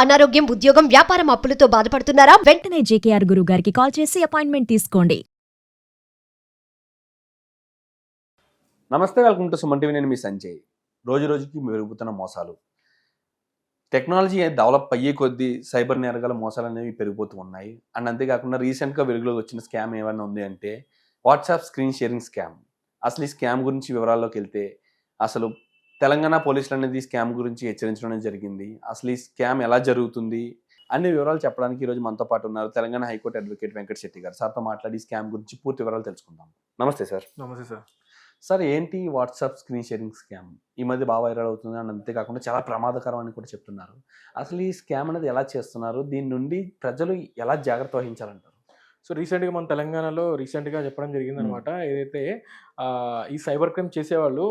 అనారోగ్యం, ఉద్యోగం, వ్యాపారం అప్పులతో బాధపడుతున్నారా? వెంటనే జేకేఆర్ గురువు గారికి కాల్ చేసి అపాయింట్మెంట్ తీసుకోండి. నమస్తే, వెల్కమ్ టు సుమన్ టీవీ. నేను మీ సంజయ్. రోజు రోజుకి పెరుగుతున్న మోసాలు, టెక్నాలజీ డెవలప్ అయ్యే కొద్దీ సైబర్ నేరగాల మోసాలు అనేవి పెరిగిపోతూ ఉన్నాయి. అండ్ అంతేకాకుండా రీసెంట్గా వెలుగులోకి వచ్చిన స్కామ్ ఏమైనా ఉంది అంటే వాట్సాప్ స్క్రీన్ షేరింగ్ స్కామ్. అసలు ఈ స్కామ్ గురించి వివరాల్లోకి వెళ్తే, అసలు తెలంగాణ పోలీసులు అనేది స్కామ్ గురించి హెచ్చరించడం జరిగింది. అసలు ఈ స్కామ్ ఎలా జరుగుతుంది అన్ని వివరాలు చెప్పడానికి ఈరోజు మనతో పాటు ఉన్నారు తెలంగాణ హైకోర్టు అడ్వకేట్ వెంకట శెట్టి గారు. సార్తో మాట్లాడి స్కామ్ గురించి పూర్తి వివరాలు తెలుసుకుందాం. నమస్తే సార్. నమస్తే సార్. సార్, ఏంటి వాట్సాప్ స్క్రీన్ షేరింగ్ స్కామ్? ఈ మధ్య బాగా వైరల్ అవుతుంది అండ్ అంతేకాకుండా చాలా ప్రమాదకరం అని కూడా చెప్తున్నారు. అసలు ఈ స్కామ్ అనేది ఎలా చేస్తున్నారు? దీని నుండి ప్రజలు ఎలా జాగ్రత్త వహించాలంటారు? సో రీసెంట్గా మన తెలంగాణలో చెప్పడం జరిగిందనమాట. ఏదైతే ఈ సైబర్ క్రైమ్ చేసేవాళ్ళు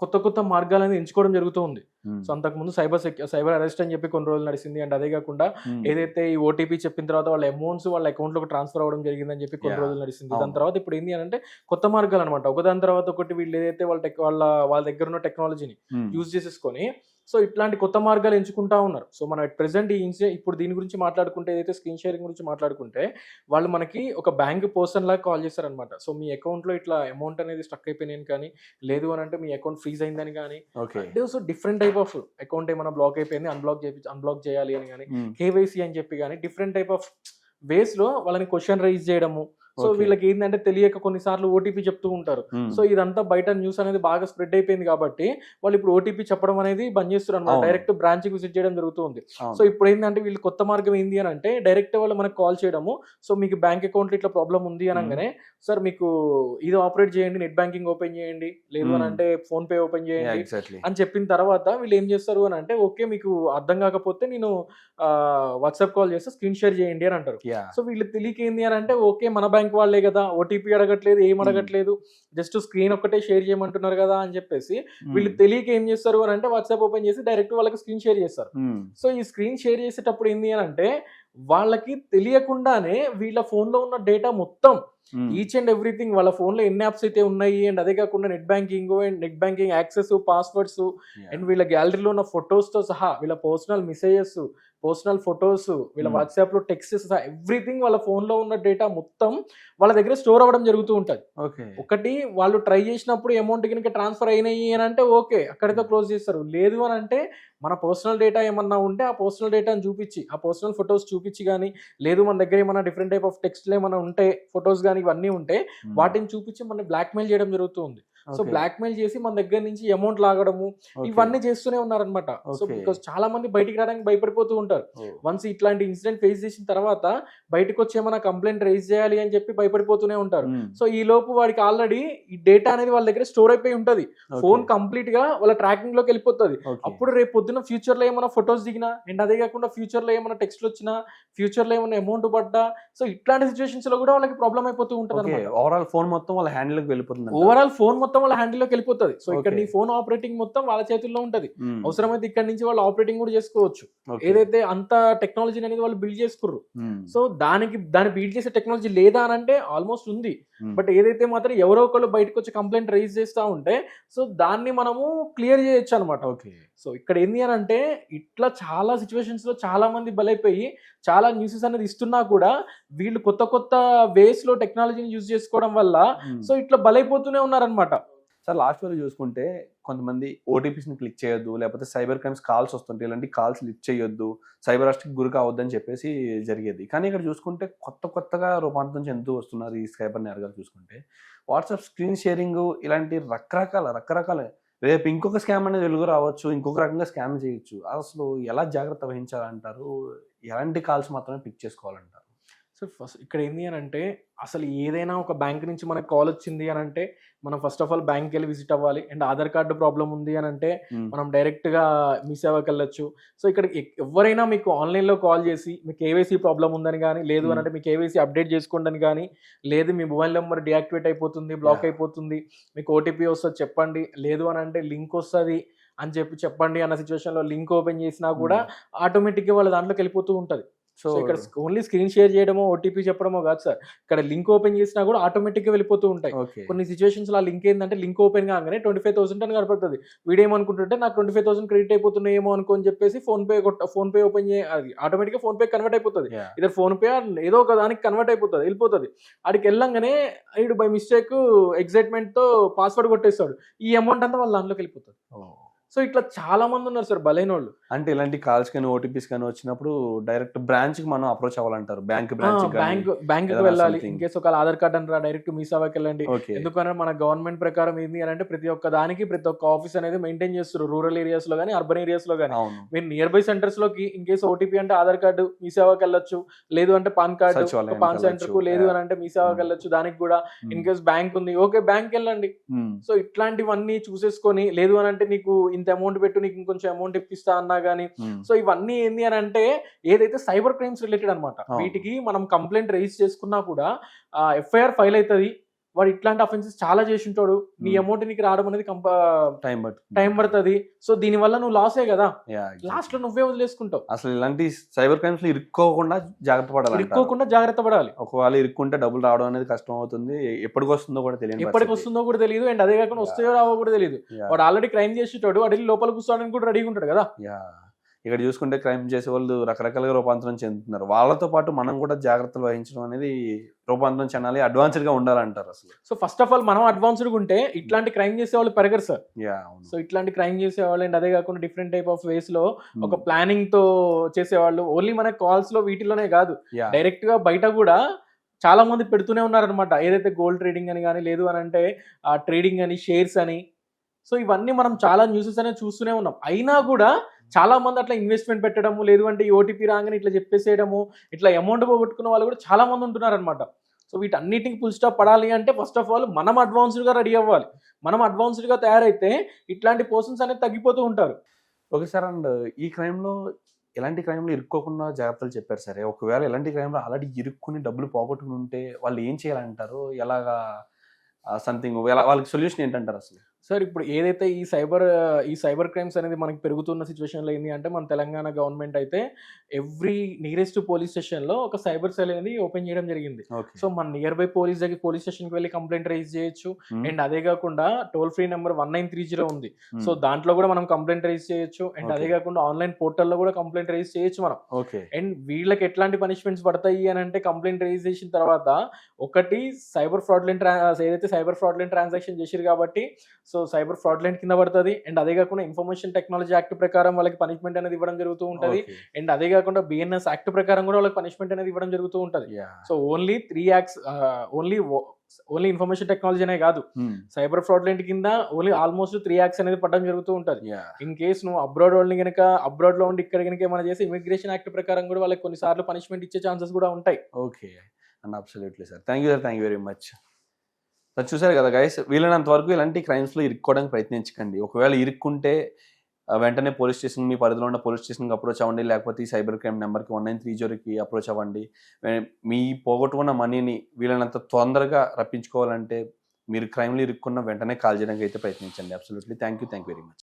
కొత్త కొత్త మార్గాలను ఎంచుకోవడం జరుగుతూ ఉంది. సో అంతకుముందు సైబర్ అరెస్ట్ అని చెప్పి కొన్ని రోజులు నడిచింది. అండ్ అదే కాకుండా ఏదైతే ఈ ఓటీపీ చెప్పిన తర్వాత వాళ్ళ అమౌంట్స్ వాళ్ళ అకౌంట్లోకి ట్రాన్స్ఫర్ అవ్వడం జరిగిందని చెప్పి కొన్ని రోజులు నడిచింది. దాని తర్వాత ఇప్పుడు ఏంటి అని అంటే కొత్త మార్గాలు అనమాట. ఒకదాని తర్వాత ఒకటి వీళ్ళు ఏదైతే వాళ్ళ దగ్గర ఉన్న టెక్నాలజీని యూజ్ చేసేసుకొని సో ఇట్లాంటి కొత్త మార్గాలు ఎంచుకుంటా ఉన్నారు. సో మనం ప్రెసెంట్ ఇప్పుడు దీని గురించి మాట్లాడుకుంటే, ఏదైతే స్క్రీన్ షేరింగ్ గురించి మాట్లాడుకుంటే, వాళ్ళు మనకి ఒక బ్యాంక్ పర్సన్ లాగా కాల్ చేస్తారనమాట. సో మీ అకౌంట్లో ఇట్లా అమౌంట్ అనేది స్టక్ అయిపోయినాయి కానీ, లేదు అని అంటే మీ అకౌంట్ ఫ్రీజ్ అయిందని కానీ, so different type of account ఏమైనా బ్లాక్ అయిపోయింది అన్బ్లాక్ చేయాలి అని కానీ, కేవైసీ అని చెప్పి కానీ డిఫరెంట్ టైప్ ఆఫ్ వేస్ లో వాళ్ళని క్వశ్చన్ రైజ్ చేయడము. సో వీళ్ళకి ఏంటంటే తెలియక కొన్నిసార్లు ఓటీపీ చెప్తూ ఉంటారు. సో ఇదంతా బయట న్యూస్ అనేది బాగా స్ప్రెడ్ అయిపోయింది కాబట్టి వాళ్ళు ఇప్పుడు ఓటీపీ చెప్పడం అనేది బంద్ చేస్తారు అనమాట. డైరెక్ట్ బ్రాంచ్ కి విజిట్ చేయడం జరుగుతుంది. సో ఇప్పుడు ఏంటంటే వీళ్ళు కొత్త మార్గం ఏంది అని అంటే డైరెక్ట్ వాళ్ళు మనకు కాల్ చేయడము. సో మీకు బ్యాంక్ అకౌంట్ ఇట్లా ప్రాబ్లం ఉంది అనగానే, సార్ మీకు ఇది ఆపరేట్ చేయండి, నెట్ బ్యాంకింగ్ ఓపెన్ చేయండి, లేదు అని అంటే ఫోన్ పే ఓపెన్ చేయండి అని చెప్పిన తర్వాత వీళ్ళు ఏం చేస్తారు అని అంటే, ఓకే మీకు అర్థం కాకపోతే నేను వాట్సాప్ కాల్ చేస్తే స్క్రీన్ షేర్ చేయండి అని అంటారు. సో వీళ్ళు తెలియక ఏంది అని అంటే, ఓకే మన బ్యాంక్ వాళ్ళే కదా, ఓటీపీ అడగట్లేదు, ఏం అడగట్లేదు, జస్ట్ స్క్రీన్ ఒక్కటే షేర్ చేయమంటున్నారు కదా అని చెప్పేసి వీళ్ళు తెలియక ఏం చేస్తారు అని అంటే వాట్సాప్ ఓపెన్ చేసి డైరెక్ట్ వాళ్ళకి స్క్రీన్ షేర్ చేస్తారు. సో ఈ స్క్రీన్ షేర్ చేసేటప్పుడు ఏంది అని అంటే వాళ్ళకి తెలియకుండానే వీళ్ళ ఫోన్ లో ఉన్న డేటా మొత్తం ఈచ్ అండ్ ఎవ్రీథింగ్, వాళ్ళ ఫోన్ లో ఎన్ని యాప్స్ అయితే ఉన్నాయి అండ్ అదే కాకుండా net banking access, passwords and వీళ్ళ గ్యాలరీలో ఉన్న ఫొటోస్ తో సహా, వీళ్ళ పర్సనల్ మెసేజెస్, పర్సనల్ ఫొటోస్, వీళ్ళ వాట్సాప్ లో టెక్స్ట్ ఎవ్రీథింగ్, వాళ్ళ ఫోన్ లో ఉన్న డేటా మొత్తం వాళ్ళ దగ్గర స్టోర్ అవ్వడం జరుగుతూ ఉంటుంది. ఒకటి వాళ్ళు ట్రై చేసినప్పుడు అమౌంట్ కనుక ట్రాన్స్ఫర్ అయినాయి అని అంటే ఓకే అక్కడితో క్లోజ్ చేస్తారు. లేదు అని అంటే మన పర్సనల్ డేటా ఏమన్నా ఉంటే ఆ పర్సనల్ డేటాను చూపించి, ఆ పర్సనల్ ఫొటోస్ చూపించి కానీ, లేదు మన దగ్గర ఏమన్నా డిఫరెంట్ టైప్ ఆఫ్ టెక్స్ట్లు ఏమైనా ఉంటే, ఫొటోస్ కానీ ఇవన్నీ ఉంటే వాటిని చూపించి మన బ్లాక్మెయిల్ చేయడం జరుగుతుంది. సో బ్లాక్మెయిల్ చేసి మన దగ్గర నుంచి అమౌంట్ లాగడము ఇవన్నీ చేస్తూనే ఉన్నారనమాట. సో బికాస్ చాలా మంది బయటికి రావడానికి భయపడిపోతూ ఉంటారు. వన్స్ ఇట్లాంటి ఇన్సిడెంట్ ఫేస్ చేసిన తర్వాత బయటకు వచ్చి ఏమైనా కంప్లైంట్ రైజ్ చేయాలి అని చెప్పి భయపడిపోతూనే ఉంటారు. సో ఈ లోపు వాడికి ఆల్రెడీ ఈ డేటా అనేది వాళ్ళ దగ్గర స్టోర్ అయిపోయి ఉంటది. ఫోన్ కంప్లీట్ గా వాళ్ళ ట్రాకింగ్ లోకి వెళ్ళిపోతుంది. అప్పుడు రేపు పొద్దున్న ఫ్యూచర్ లో ఏమైనా ఫొటోస్ దిగినా అండ్ అదే కాకుండా ఫ్యూచర్ లో ఏమైనా టెక్స్ట్ వచ్చినా, ఫ్యూచర్ లో ఏమైనా అమౌంట్ పడ్డా, సో ఇట్లాంటి సిచ్యువేషన్స్ లో కూడా వాళ్ళకి ప్రాబ్లం అయిపోతూ ఉంటుంది. ఓవరాల్ ఫోన్ మొత్తం వాళ్ళ హ్యాండిల్ లోకి వెళ్ళిపోతుంది. వాళ్ళ హ్యాండిల్లోకి వెళ్ళిపోతుంది. సో ఇక్కడ నీ ఫోన్ ఆపరేటింగ్ మొత్తం వాళ్ళ చేతుల్లో ఉంటది. అవసరమైతే ఇక్కడ నుంచి వాళ్ళు ఆపరేటింగ్ కూడా చేసుకోవచ్చు. ఏదైతే అంత టెక్నాలజీ అనేది వాళ్ళు బిల్డ్ చేసుకుర్రు. సో దాన్ని బిల్డ్ చేసే టెక్నాలజీ లేదా అని అంటే ఆల్మోస్ట్ ఉంది. బట్ ఏదైతే మాత్రం ఎవరో ఒకళ్ళు బయటకు వచ్చి కంప్లైంట్ రైజ్ చేస్తా ఉంటే సో దాన్ని మనము క్లియర్ చేయొచ్చు అనమాట. సో ఇక్కడ ఏంది అని అంటే ఇట్లా చాలా సిచ్యువేషన్స్ లో చాలా మంది బలైపోయి చాలా న్యూసెస్ అనేది ఇస్తున్నా కూడా వీళ్ళు కొత్త కొత్త వేస్ లో టెక్నాలజీని యూజ్ చేసుకోవడం వల్ల సో ఇట్లా బలైపోతూనే ఉన్నారనమాట. సార్, లాస్ట్ వరకు చూసుకుంటే కొంతమంది ఓటీపీస్ని క్లిక్ చేయొద్దు, లేకపోతే సైబర్ క్రైమ్స్ కాల్స్ వస్తుంటాయి, ఇలాంటి కాల్స్ లిఫ్ట్ చేయొద్దు, సైబర్ అరెస్ట్కి గురి కావద్దని చెప్పేసి జరిగేది. కానీ ఇక్కడ చూసుకుంటే కొత్తగా రూపాంతరం చెందుతూ వస్తున్నారు ఈ సైబర్ నేరగాలు. చూసుకుంటే వాట్సాప్ స్క్రీన్ షేరింగ్ ఇలాంటి రకరకాల రేపు ఇంకొక స్కామ్ అనేది వెలుగు రావచ్చు, ఇంకొక రకంగా స్కామ్ చేయొచ్చు. అసలు ఎలా జాగ్రత్త వహించాలంటారు? ఎలాంటి కాల్స్ మాత్రమే పిక్ చేసుకోవాలంటారు? సో ఫస్ట్ ఇక్కడ ఏంటి అని అంటే అసలు ఏదైనా ఒక బ్యాంక్ నుంచి మనకు కాల్ వచ్చింది అని అంటే మనం ఫస్ట్ ఆఫ్ ఆల్ బ్యాంక్కి వెళ్ళి విజిట్ అవ్వాలి. అండ్ ఆధార్ కార్డు ప్రాబ్లం ఉంది అని అంటే మనం డైరెక్ట్గా మీ సేవకి వెళ్ళొచ్చు. సో ఇక్కడ ఎవరైనా మీకు ఆన్లైన్లో కాల్ చేసి మీ కేవైసీ ప్రాబ్లం ఉందని కానీ, లేదు అని అంటే మీ కేవైసీ అప్డేట్ చేసుకోండి అని కానీ, లేదు మీ మొబైల్ నెంబర్ డియాక్టివేట్ అయిపోతుంది, బ్లాక్ అయిపోతుంది, మీకు ఓటీపీ వస్తుంది చెప్పండి, లేదు అని అంటే లింక్ వస్తుంది అని చెప్పండి అన్న సిచ్యువేషన్లో లింక్ ఓపెన్ చేసినా కూడా ఆటోమేటిక్గా వాళ్ళ దాంట్లోకి వెళ్ళిపోతూ ఉంటుంది. సో సో ఇక్కడ ఓన్లీ స్క్రీన్ షేర్ చేయడమో ఓటీపీ చెప్పడమో కాదు సార్, ఇక్కడ లింక్ ఓపెన్ చేసినా కూడా ఆటోమేటిక్గా వెళ్ళిపోతూ ఉంటాయి. ఓకే కొన్ని సిచ్యువేషన్స్ ఆ లింక్ ఏంటంటే లింక్ ఓపెన్ కాగానే 25,000 అని కనపడుతుంది. వీడు ఏమనుకుంటుంటే నాకు 25,000 క్రెడిట్ అయిపోతున్నాయేమో అనుకోని చెప్పేసి ఫోన్ పే ఓపెన్ అది ఆటోమేటిక్గా ఫోన్ పే కన్వర్ట్ అయిపోతుంది. ఇద్దరు ఫోన్ పే ఏదో ఒక దానికి కన్వర్ట్ అయిపోతుంది, వెళ్ళిపోతుంది. ఆడికి వెళ్ళంగానే వీడు బై మిస్టేక్ ఎగ్జైట్మెంట్ తో పాస్వర్డ్ కొట్టేస్తాడు, ఈ అమౌంట్ అంతా వాళ్ళ దాంట్లోకి వెళ్ళిపోతుంది. సో ఇట్లా చాలా మంది ఉన్నారు సార్ బలైన వాళ్ళు. అంటే ఇలాంటి కాల్స్ కానీ ఓటీపీస్ కానీ వచ్చినప్పుడు డైరెక్ట్ బ్రాంచ్ కి మనం అప్రోచ్ అవ్వాలంటారు, బ్యాంక్ బ్యాంక్ కి వెళ్ళాలి. ఇన్ కేసు ఒక ఆధార్ కార్డ్ అనరా డైరెక్ట్ మీ సేవకి వెళ్ళండి. ఎందుకంటే మన గవర్నమెంట్ ప్రకారం ఏంది అని అంటే ప్రతి ఒక్క దానికి ప్రతి ఒక్క ఆఫీస్ అనేది మెయింటైన్ చేస్తారు, రూరల్ ఏరియాస్ లో కానీ అర్బన్ ఏరియాస్ లో కానీ. మీరు నియర్ బై సెంటర్స్ లోకి ఇన్ కేసు ఓటీపీ అంటే ఆధార్ కార్డు మీ సేవకి వెళ్ళొచ్చు, లేదు అంటే పాన్ కార్డు పాన్ సెంటర్ కు, లేదు అని అంటే మీ సేవకి వెళ్ళొచ్చు. దానికి కూడా ఇన్ కేసు బ్యాంక్ ఉంది, ఓకే బ్యాంక్ వెళ్ళండి. సో ఇట్లాంటివన్నీ చూసేసుకొని, లేదు అని అంటే నీకు ఇంత అమౌంట్ పెట్టు నీకు ఇంకొంచెం అమౌంట్ ఇప్పిస్తా అన్నా గానీ. సో ఇవన్నీ ఏంది అని అంటే ఏదైతే సైబర్ క్రైమ్స్ రిలేటెడ్ అనమాట. వీటికి మనం కంప్లైంట్ రిజిస్టర్ చేసుకున్నా కూడా ఎఫ్ఐఆర్ ఫైల్ అవుతుంది. వాడు ఇట్లాంటి అఫెన్సెస్ చాలా చేసి ఉంటాడు, నీ అమౌంట్ నీకు రావడం అనేది టైం పడుతుంది. సో దీని వల్ల నువ్వు లాసే కదా, లాస్ట్ లో నువ్వే వదిలేసుకుంటావు. అసలు ఇలాంటి సైబర్ క్రైమ్స్ లో ఇరుక్కోకుండా జాగ్రత్త పడాలి. ఒకవేళ ఇరుక్కుంటే డబ్బులు రావడం అనేది కష్టం అవుతుంది, ఎప్పటికి వస్తుందో కూడా తెలియదు. అండ్ అదే కాకుండా వస్తాయో రావో కూడా తెలియదు. వాడు ఆల్రెడీ క్రైమ్ చేసేటాడు, వాడు లోపల కూర్చోడానికి కూడా రెడీగా ఉంటాడు కదా. ఇక్కడ చూసుకుంటే క్రైమ్ చేసే వాళ్ళు రకరకాలుగా రూపాంతరం చెందుతున్నారు. వాళ్ళతో పాటు మనం కూడా జాగ్రత్తలు వహించడం అనేది రూపాంతరం చెందాలి, అడ్వాన్స్డ్ గా ఉండాలంటారు అసలు. సో ఫస్ట్ ఆఫ్ ఆల్ మనం అడ్వాన్స్డ్ ఉంటే ఇట్లాంటి క్రైమ్ చేసే వాళ్ళు పెరగరు సార్. సో ఇట్లాంటి క్రైమ్ చేసే వాళ్ళు అండ్ అదే కాకుండా డిఫరెంట్ టైప్ ఆఫ్ వేస్ లో ఒక ప్లానింగ్ తో చేసేవాళ్ళు ఓన్లీ మన కాల్స్ లో వీటిలోనే కాదు, డైరెక్ట్ గా బయట కూడా చాలా మంది పెడుతూనే ఉన్నారనమాట. ఏదైతే గోల్డ్ ట్రేడింగ్ అని కానీ, లేదు అని అంటే ట్రేడింగ్ అని, షేర్స్ అని. సో ఇవన్నీ మనం చాలా న్యూసెస్ అనేది చూస్తూనే ఉన్నాం. అయినా కూడా చాలా మంది అట్లా ఇన్వెస్ట్మెంట్ పెట్టడము, లేదు అంటే ఈ ఓటీపీ రాగానే ఇట్లా చెప్పేసేయడము, ఇట్లా అమౌంట్ పోగొట్టుకున్న వాళ్ళు కూడా చాలా మంది ఉంటున్నారు అనమాట. సో వీటన్నిటికి ఫుల్ స్టాప్ పడాలి అంటే ఫస్ట్ ఆఫ్ ఆల్ మనం అడ్వాన్స్డ్గా రెడీ అవ్వాలి. మనం అడ్వాన్స్డ్గా తయారైతే ఇట్లాంటి పర్సన్స్ అనేది తగ్గిపోతూ ఉంటారు. ఓకే సార్, అండ్ ఈ క్రైమ్లో ఎలాంటి క్రైమ్లో ఇరుక్కోకుండా జాగ్రత్తలు చెప్పారు సరే. ఒకవేళ ఎలాంటి క్రైమ్లో ఆల్రెడీ ఇరుక్కుని డబ్బులు పోగొట్టుకుని ఉంటే వాళ్ళు ఏం చేయాలంటారు, ఎలాగా సంథింగ్ వాళ్ళకి సొల్యూషన్ ఏంటంటారు అసలు? సార్ ఇప్పుడు ఏదైతే ఈ సైబర్ క్రైమ్స్ అనేది మనకి పెరుగుతున్న సిచ్యువేషన్లో ఏంటి అంటే మన తెలంగాణ గవర్నమెంట్ అయితే ఎవ్రీ నియరెస్ట్ పోలీస్ స్టేషన్లో ఒక సైబర్ సెల్ అనేది ఓపెన్ చేయడం జరిగింది. సో మన నియర్ బై పోలీస్ స్టేషన్కి వెళ్ళి కంప్లైంట్ రైజ్ చేయొచ్చు. అండ్ అదే కాకుండా టోల్ ఫ్రీ నెంబర్ 1930 ఉంది. సో దాంట్లో కూడా మనం కంప్లైంట్ రైజ్ చేయొచ్చు. అండ్ అదే కాకుండా ఆన్లైన్ పోర్టల్లో కూడా కంప్లైంట్ రైజ్ చేయొచ్చు మనం. అండ్ వీళ్ళకి ఎట్లాంటి పనిష్మెంట్స్ పడతాయి అని అంటే కంప్లైంట్ రైజ్ చేసిన తర్వాత ఒకటి సైబర్ ఫ్రాడ్లెంట్ ట్రాన్సాక్షన్ చేసిరు కాబట్టి సో సైబర్ ఫ్రాడ్లెంట్ కింద పడుతుంది. అండ్ అదే కాకుండా ఇన్ఫర్మేషన్ టెక్నాలజీ యాక్ట్ ప్రకారం వాళ్ళకి పనిష్మెంట్ అనేది ఇవ్వడం జరుగుతూ ఉంటుంది. అండ్ అదే కాకుండా బిఎన్ఎస్ యాక్ట్ ప్రకారం కూడా వాళ్ళకి పనిష్మెంట్ అనేది ఇవ్వడం జరుగుతూ ఉంటుంది. So only 3 acts, only information technology అనే కాదు, సైబర్ ఫ్రాడ్లెంట్ కింద ఓన్లీ ఆల్మోస్ట్ 3 యాక్ట్స్ అనేది పడడం జరుగుతూ ఉంటుంది. ఇన్ కేసు నువ్వు అబ్రాడ్ లో ఉండి ఇక్కడ కనుక ఏమైనా చేసి ఇమిగ్రేషన్ యాక్ట్ ప్రకారం కూడా వాళ్ళకి కొన్నిసార్లు పనిష్మెంట్ ఇచ్చే ఛాన్సెస్ కూడా ఉంటాయి. Okay and absolutely sir, thank you very much. చూసారు కదా గైస్, వీలైనంత వరకు ఇలాంటి క్రైమ్స్లో ఇరుక్కోవడానికి ప్రయత్నించకండి. ఒకవేళ ఇరుక్కుంటే వెంటనే పోలీస్ స్టేషన్, మీ పరిధిలో ఉన్న పోలీస్ స్టేషన్కి అప్రోచ్ అవ్వండి, లేకపోతే ఈ సైబర్ క్రైమ్ నెంబర్కి 1930కి అప్రోచ్ అవ్వండి. మీ పోగొట్టుకున్న మనీని వీలైనంత తొందరగా రప్పించుకోవాలంటే మీరు క్రైమ్లో ఇరుక్కున్న వెంటనే కాల్ చేయడానికి అయితే ప్రయత్నించండి. Absolutely thank you very much.